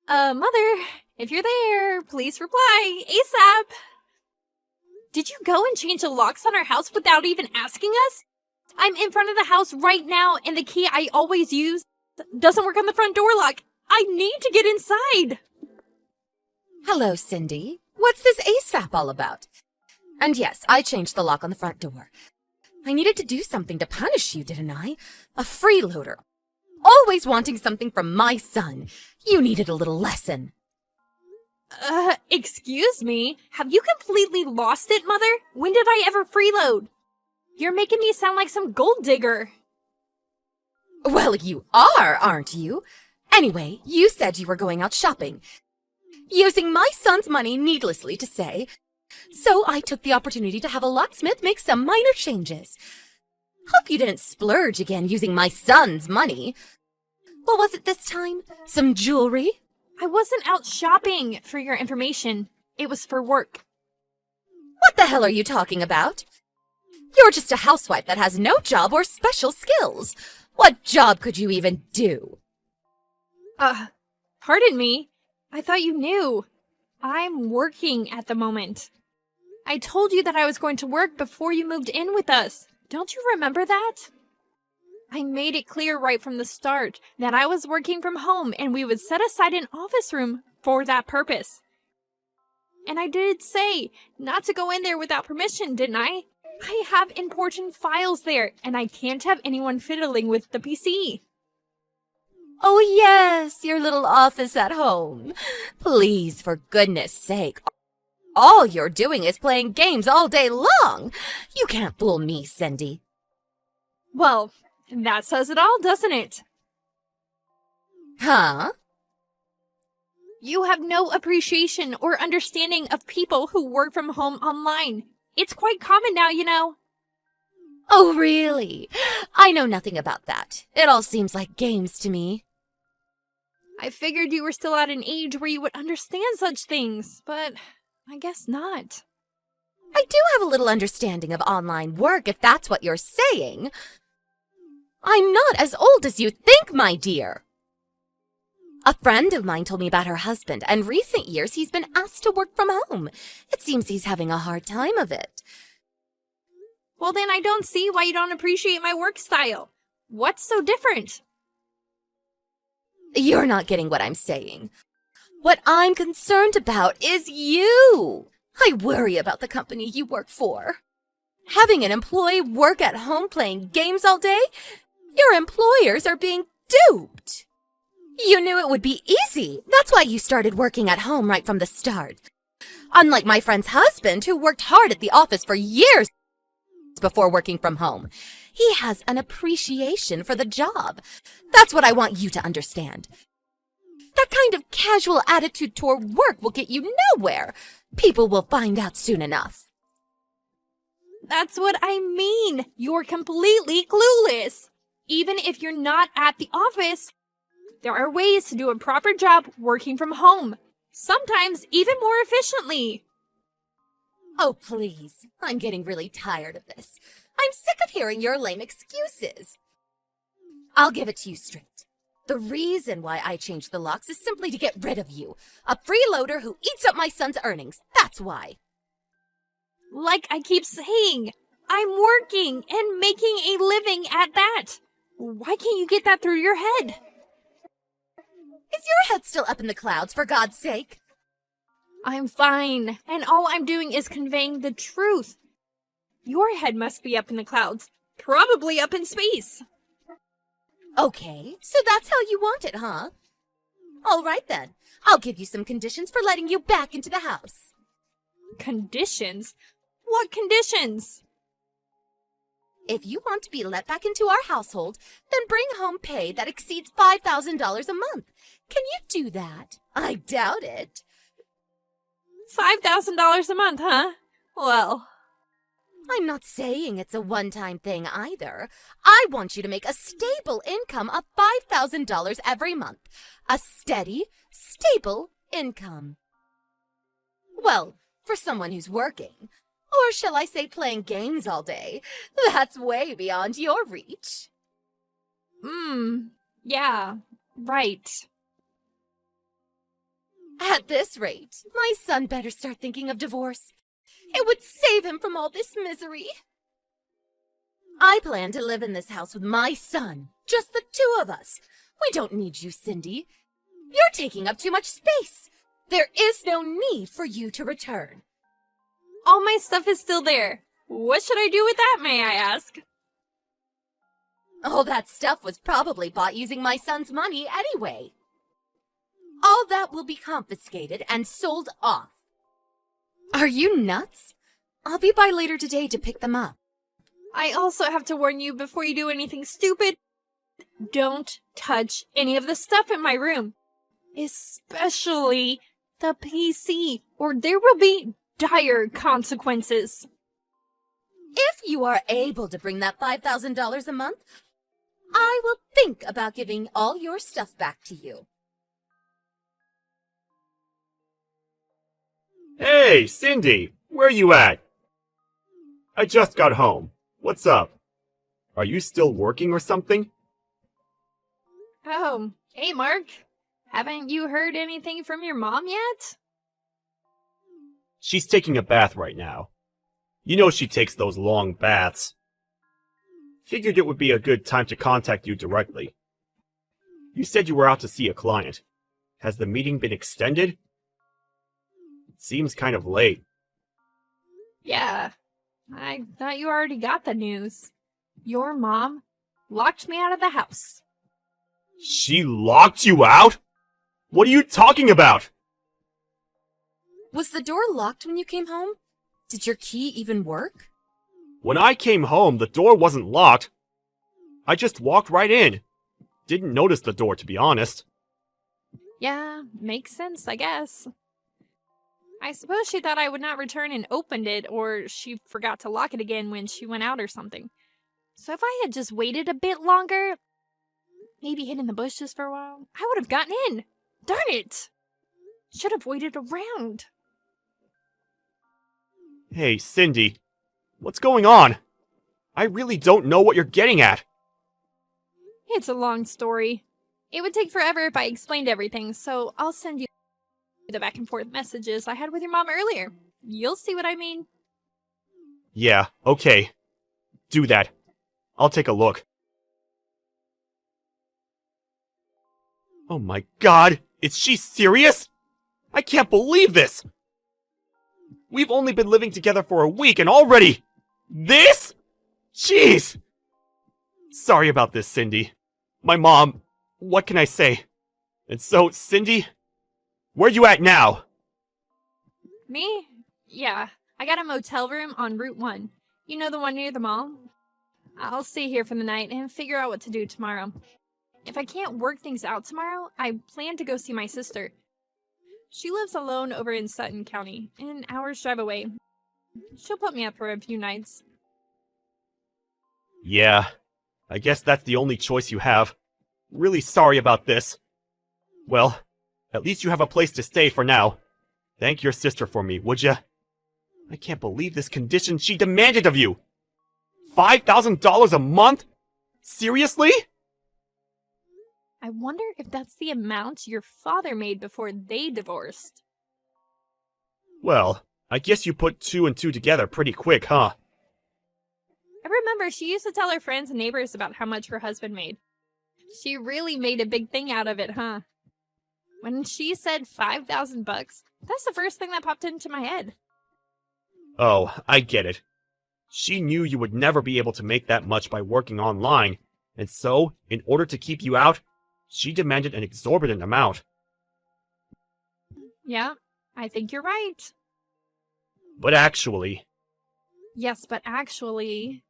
Mother, if you're there, please reply ASAP. Did you go and change the locks on our house without even asking us? I'm in front of the house right now, and the key I always use doesn't work on the front door lock. I need to get inside. Hello, Cindy. What's this ASAP all about? And yes, I changed the lock on the front door. I needed to do something to punish you, didn't I? A freeloader. Always wanting something from my son. You needed a little lesson. Excuse me? Have you completely lost it, Mother? When did I ever freeload? You're making me sound like some gold digger. Well, you are, aren't you? Anyway, you said you were going out shopping. Using my son's money, needlessly to say. So I took the opportunity to have a locksmith make some minor changes. Hope you didn't splurge again using my son's money. What was it this time? Some jewelry? I wasn't out shopping, for your information. It was for work. What the hell are you talking about? You're just a housewife that has no job or special skills. What job could you even do? Pardon me. I thought you knew. I'm working at the moment. I told you that I was going to work before you moved in with us. Don't you remember that? I made it clear right from the start that I was working from home and we would set aside an office room for that purpose. And I did say not to go in there without permission, didn't I? I have important files there and I can't have anyone fiddling with the PC. Oh yes, your little office at home. Please, for goodness sake. All you're doing is playing games all day long. You can't fool me, Cindy. Well, that says it all, doesn't it? Huh? You have no appreciation or understanding of people who work from home online. It's quite common now, you know. Oh, really? I know nothing about that. It all seems like games to me. I figured you were still at an age where you would understand such things, but I guess not. I do have a little understanding of online work, if that's what you're saying. I'm not as old as you think, my dear. A friend of mine told me about her husband, and recent years he's been asked to work from home. It seems he's having a hard time of it. Well, then I don't see why you don't appreciate my work style. What's so different? You're not getting what I'm saying. What I'm concerned about is you. I worry about the company you work for. Having an employee work at home playing games all day? Your employers are being duped. You knew it would be easy. That's why you started working at home right from the start. Unlike my friend's husband, who worked hard at the office for years before working from home. He has an appreciation for the job. That's what I want you to understand. That kind of casual attitude toward work will get you nowhere. People will find out soon enough. That's what I mean. You're completely clueless. Even if you're not at the office, there are ways to do a proper job working from home. Sometimes even more efficiently. Oh, please. I'm getting really tired of this. I'm sick of hearing your lame excuses. I'll give it to you straight. The reason why I changed the locks is simply to get rid of you. A freeloader who eats up my son's earnings. That's why. Like I keep saying, I'm working and making a living at that. Why can't you get that through your head? Is your head still up in the clouds, for God's sake? I'm fine, and all I'm doing is conveying the truth. Your head must be up in the clouds, probably up in space. Okay, so that's how you want it, huh? All right then, I'll give you some conditions for letting you back into the house. Conditions? What conditions? If you want to be let back into our household, then bring home pay that exceeds $5,000 a month. Can you do that? I doubt it. $5,000 a month, huh? Well, I'm not saying it's a one-time thing either. I want you to make a stable income of $5,000 every month. A steady, stable income. Well, for someone who's working. Or shall I say playing games all day? That's way beyond your reach. yeah, right. At this rate, my son better start thinking of divorce. It would save him from all this misery. I plan to live in this house with my son, just the two of us. We don't need you, Cindy. You're taking up too much space. There is no need for you to return. All my stuff is still there. What should I do with that, may I ask? All that stuff was probably bought using my son's money anyway. All that will be confiscated and sold off. Are you nuts? I'll be by later today to pick them up. I also have to warn you before you do anything stupid. Don't touch any of the stuff in my room. Especially the PC, or there will be dire consequences. If you are able to bring that $5,000 a month, I will think about giving all your stuff back to you. Hey, Cindy, where you at? I just got home. What's up? Are you still working or something? Oh, hey Mark. Haven't you heard anything from your mom yet? She's taking a bath right now. You know she takes those long baths. Figured it would be a good time to contact you directly. You said you were out to see a client. Has the meeting been extended? Seems kind of late. Yeah, I thought you already got the news. Your mom locked me out of the house. She locked you out? What are you talking about? Was the door locked when you came home? Did your key even work? When I came home, the door wasn't locked. I just walked right in. Didn't notice the door, to be honest. Yeah, makes sense, I guess. I suppose she thought I would not return and opened it, or she forgot to lock it again when she went out or something. So if I had just waited a bit longer, maybe hid in the bushes for a while, I would have gotten in. Darn it! Should have waited around. Hey, Cindy. What's going on? I really don't know what you're getting at. It's a long story. It would take forever if I explained everything, so I'll send you the back and forth messages I had with your mom earlier. You'll see what I mean. Yeah, okay. Do that. I'll take a look. Oh my god, is she serious? I can't believe this! We've only been living together for a week and already... This? Jeez! Sorry about this, Cindy. My mom... What can I say? And so, Cindy... Where you at now? Me? Yeah, I got a motel room on Route 1. You know the one near the mall? I'll stay here for the night and figure out what to do tomorrow. If I can't work things out tomorrow, I plan to go see my sister. She lives alone over in Sutton County, an hour's drive away. She'll put me up for a few nights. Yeah, I guess that's the only choice you have. Really sorry about this. Well, at least you have a place to stay for now. Thank your sister for me, would ya? I can't believe this condition she demanded of you! $5,000 a month? Seriously? I wonder if that's the amount your father made before they divorced. Well, I guess you put two and two together pretty quick, huh? I remember she used to tell her friends and neighbors about how much her husband made. She really made a big thing out of it, huh? When she said $5,000, that's the first thing that popped into my head. Oh, I get it. She knew you would never be able to make that much by working online, and so, in order to keep you out, she demanded an exorbitant amount. Yeah, I think you're right. But actually... Yes, but actually...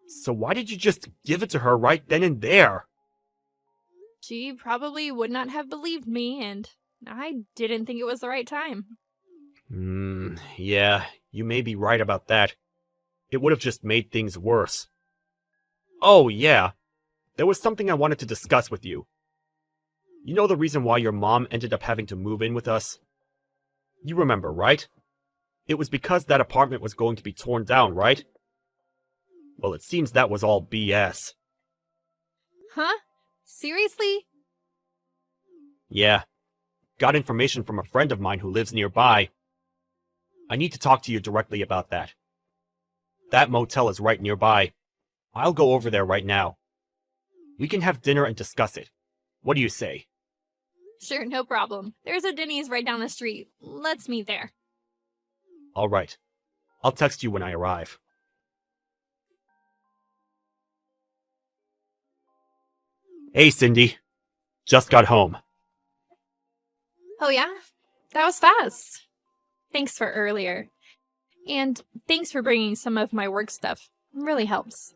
So why did you just give it to her right then and there? She probably would not have believed me, and I didn't think it was the right time. Yeah, you may be right about that. It would have just made things worse. Oh, yeah. There was something I wanted to discuss with you. You know the reason why your mom ended up having to move in with us? You remember, right? It was because that apartment was going to be torn down, right? Well, it seems that was all BS. Huh? Seriously? Yeah. got information from a friend of mine who lives nearby. I need to talk to you directly about that. That motel is right nearby. I'll go over there right now. We can have dinner and discuss it. What do you say? Sure, no problem. There's a Denny's right down the street. Let's meet there. All right. I'll text you when I arrive. Hey, Cindy. Just got home. Oh yeah? That was fast. Thanks for earlier. And thanks for bringing some of my work stuff. It really helps.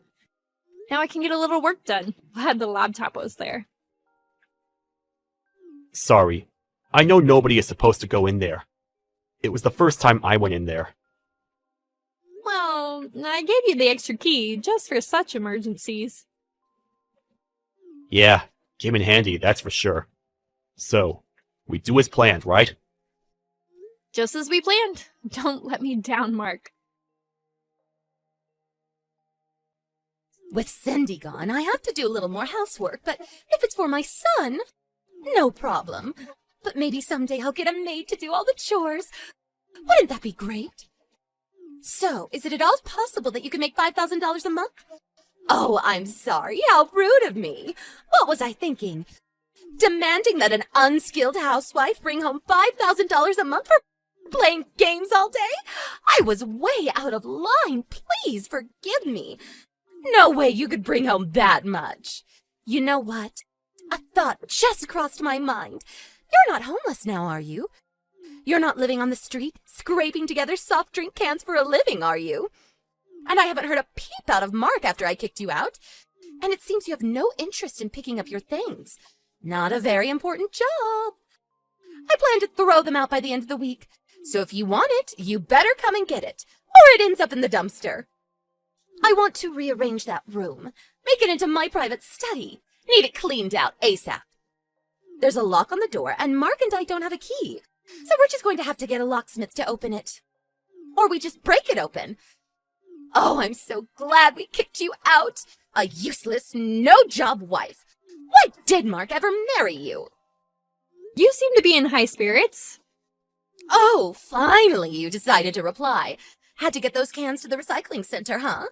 Now I can get a little work done. Glad the laptop was there. Sorry. I know nobody is supposed to go in there. It was the first time I went in there. Well, I gave you the extra key just for such emergencies. Yeah, came in handy, that's for sure. So, we do as planned, right? Just as we planned. Don't let me down, Mark. With Cindy gone, I have to do a little more housework, but if it's for my son, no problem. But maybe someday I'll get a maid to do all the chores. Wouldn't that be great? So, is it at all possible that you can make $5,000 a month? Oh, I'm sorry. How rude of me. What was I thinking? Demanding that an unskilled housewife bring home $5,000 a month for playing games all day? I was way out of line. Please forgive me. No way you could bring home that much. You know what? A thought just crossed my mind. You're not homeless now, are you? You're not living on the street, scraping together soft drink cans for a living, are you? And I haven't heard a peep out of Mark after I kicked you out. And it seems you have no interest in picking up your things. Not a very important job. I plan to throw them out by the end of the week. So if you want it, you better come and get it, or it ends up in the dumpster. I want to rearrange that room, make it into my private study. Need it cleaned out ASAP. There's a lock on the door, and Mark and I don't have a key. So we're just going to have to get a locksmith to open it. Or we just break it open. Oh, I'm so glad we kicked you out. A useless, no-job wife. Why did Mark ever marry you? You seem to be in high spirits. Oh, finally you decided to reply. Had to get those cans to the recycling center, huh?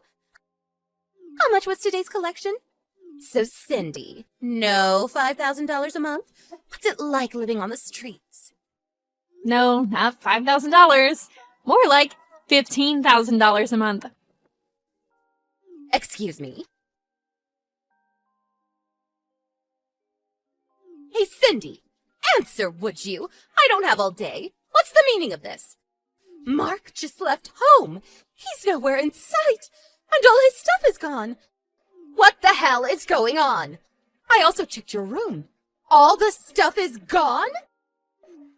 How much was today's collection? So, Cindy, no $5,000 a month? What's it like living on the streets? No, not $5,000. More like $15,000 a month. Excuse me? Hey, Cindy, answer, would you? I don't have all day. What's the meaning of this? Mark just left home. He's nowhere in sight, and all his stuff is gone. What the hell is going on? I also checked your room. All the stuff is gone?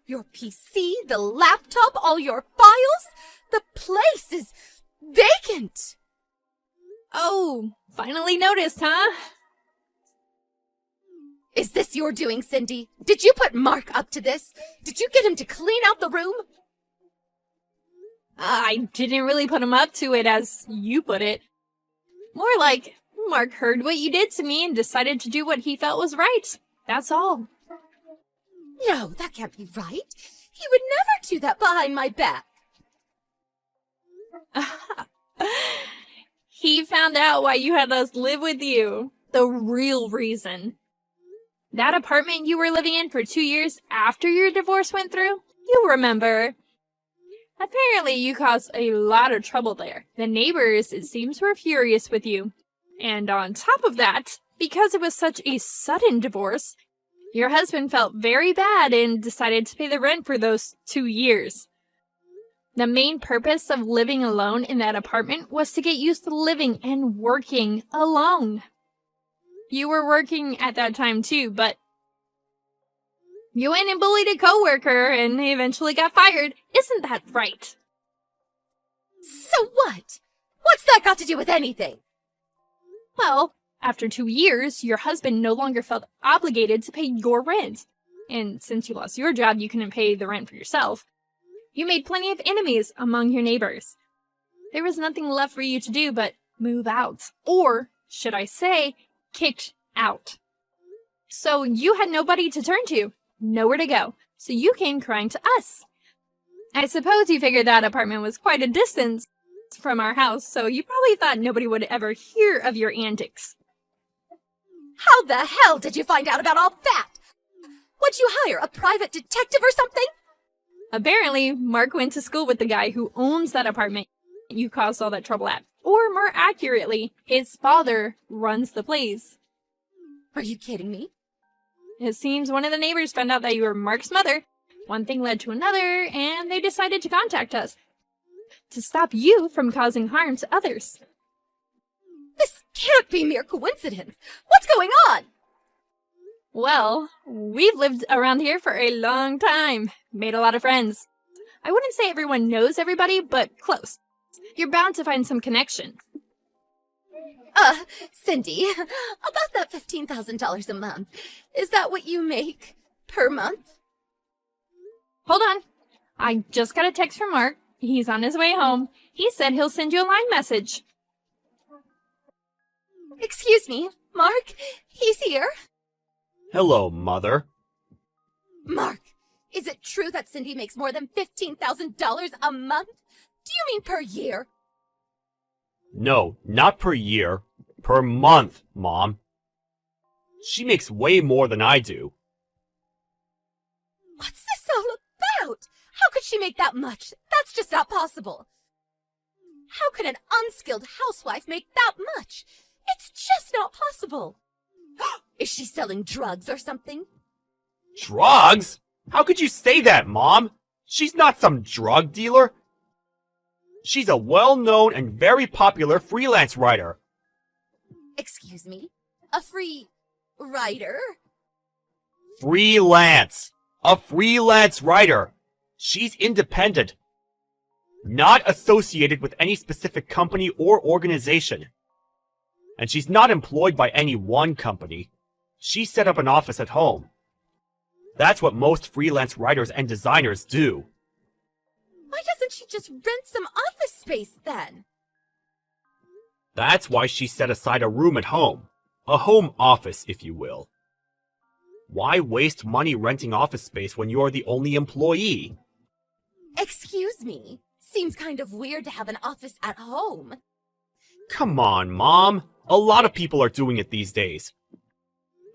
Your PC, the laptop, all your files? The place is vacant. Oh, finally noticed, huh? Is this your doing, Cindy? Did you put Mark up to this? Did you get him to clean out the room? I didn't really put him up to it, as you put it. More like, Mark heard what you did to me and decided to do what he felt was right. That's all. No, that can't be right. He would never do that behind my back. He found out why you had us live with you. The real reason. That apartment you were living in for 2 years after your divorce went through? You remember. Apparently you caused a lot of trouble there. The neighbors, it seems, were furious with you. And on top of that, because it was such a sudden divorce, your husband felt very bad and decided to pay the rent for those 2 years. The main purpose of living alone in that apartment was to get used to living and working alone. You were working at that time too, but you went and bullied a coworker and eventually got fired. Isn't that right? So what? What's that got to do with anything? Well, after 2 years, your husband no longer felt obligated to pay your rent. And since you lost your job, you couldn't pay the rent for yourself. You made plenty of enemies among your neighbors. There was nothing left for you to do but move out. Or, should I say, kicked out. So you had nobody to turn to, nowhere to go. So you came crying to us. I suppose you figured that apartment was quite a distance from our house, so you probably thought nobody would ever hear of your antics. How the hell did you find out about all that? Would you hire a private detective or something? Apparently, Mark went to school with the guy who owns that apartment you caused all that trouble at. Or more accurately, his father runs the place. Are you kidding me? It seems one of the neighbors found out that you were Mark's mother. One thing led to another, and they decided to contact us to stop you from causing harm to others. This can't be mere coincidence. What's going on? Well, we've lived around here for a long time. Made a lot of friends. I wouldn't say everyone knows everybody, but close. You're bound to find some connection. Cindy, about that $15,000 a month, is that what you make per month? Hold on. I just got a text from Mark. He's on his way home. He said he'll send you a line message. Excuse me, Mark, he's here. Hello, Mother. Mark, is it true that Cindy makes more than $15,000 a month? Do you mean per year? No, not per year. Per month, Mom. She makes way more than I do. What's this all about? How could she make that much? That's just not possible. How could an unskilled housewife make that much? It's just not possible. Is she selling drugs or something? Drugs? How could you say that, Mom? She's not some drug dealer. She's a well-known and very popular freelance writer. Excuse me? A free writer? Freelance. A freelance writer. She's independent. Not associated with any specific company or organization. And she's not employed by any one company. She set up an office at home. That's what most freelance writers and designers do. Why doesn't she just rent some office space then? That's why she set aside a room at home. A home office, if you will. Why waste money renting office space when you're the only employee? Excuse me. Seems kind of weird to have an office at home. Come on, Mom. A lot of people are doing it these days.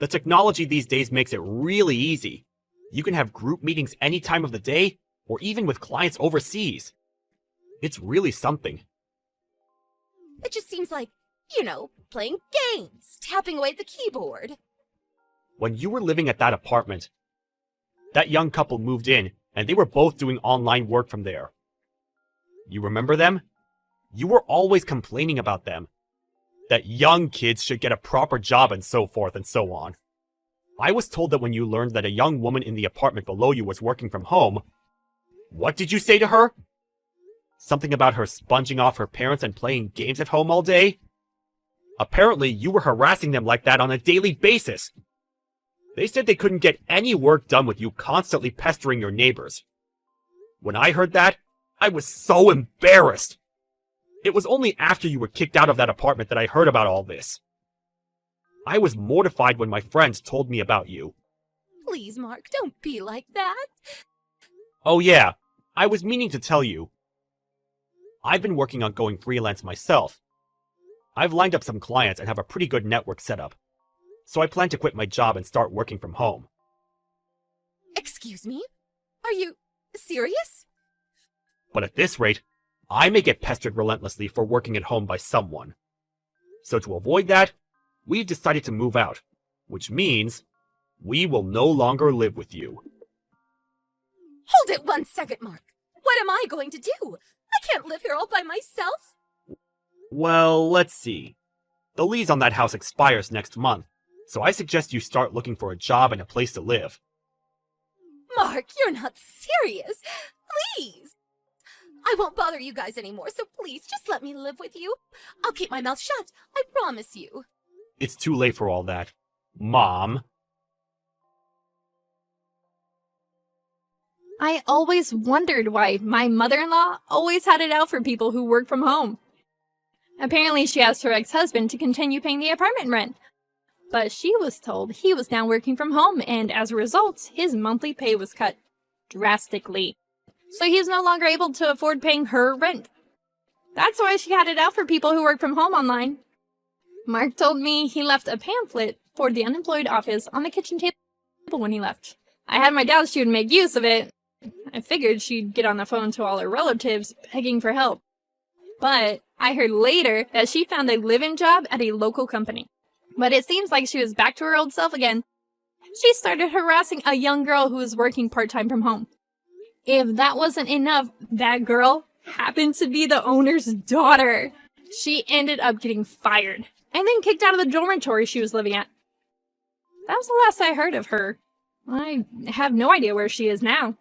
The technology these days makes it really easy. You can have group meetings any time of the day, or even with clients overseas. It's really something. It just seems like, playing games, tapping away at the keyboard. When you were living at that apartment, that young couple moved in, and they were both doing online work from there. You remember them? You were always complaining about them. That young kids should get a proper job and so forth and so on. I was told that when you learned that a young woman in the apartment below you was working from home, what did you say to her? Something about her sponging off her parents and playing games at home all day? Apparently, you were harassing them like that on a daily basis. They said they couldn't get any work done with you constantly pestering your neighbors. When I heard that, I was so embarrassed. It was only after you were kicked out of that apartment that I heard about all this. I was mortified when my friends told me about you. Please, Mark, don't be like that. Oh yeah, I was meaning to tell you. I've been working on going freelance myself. I've lined up some clients and have a pretty good network set up. So I plan to quit my job and start working from home. Excuse me? Are you serious? But at this rate, I may get pestered relentlessly for working at home by someone. So to avoid that, we've decided to move out, which means we will no longer live with you. Hold it 1 second, Mark. What am I going to do? I can't live here all by myself. Well, let's see. The lease on that house expires next month, so I suggest you start looking for a job and a place to live. Mark, you're not serious. Please. I won't bother you guys anymore, so please just let me live with you. I'll keep my mouth shut, I promise you. It's too late for all that, Mom. I always wondered why my mother-in-law always had it out for people who work from home. Apparently she asked her ex-husband to continue paying the apartment rent, but she was told he was now working from home, and as a result, his monthly pay was cut. drastically. So he's no longer able to afford paying her rent. That's why she had it out for people who work from home online. Mark told me he left a pamphlet for the unemployed office on the kitchen table when he left. I had my doubts she would make use of it. I figured she'd get on the phone to all her relatives begging for help. But I heard later that she found a live-in job at a local company. But it seems like she was back to her old self again. She started harassing a young girl who was working part-time from home. If that wasn't enough, that girl happened to be the owner's daughter. She ended up getting fired and then kicked out of the dormitory she was living at. That was the last I heard of her. I have no idea where she is now.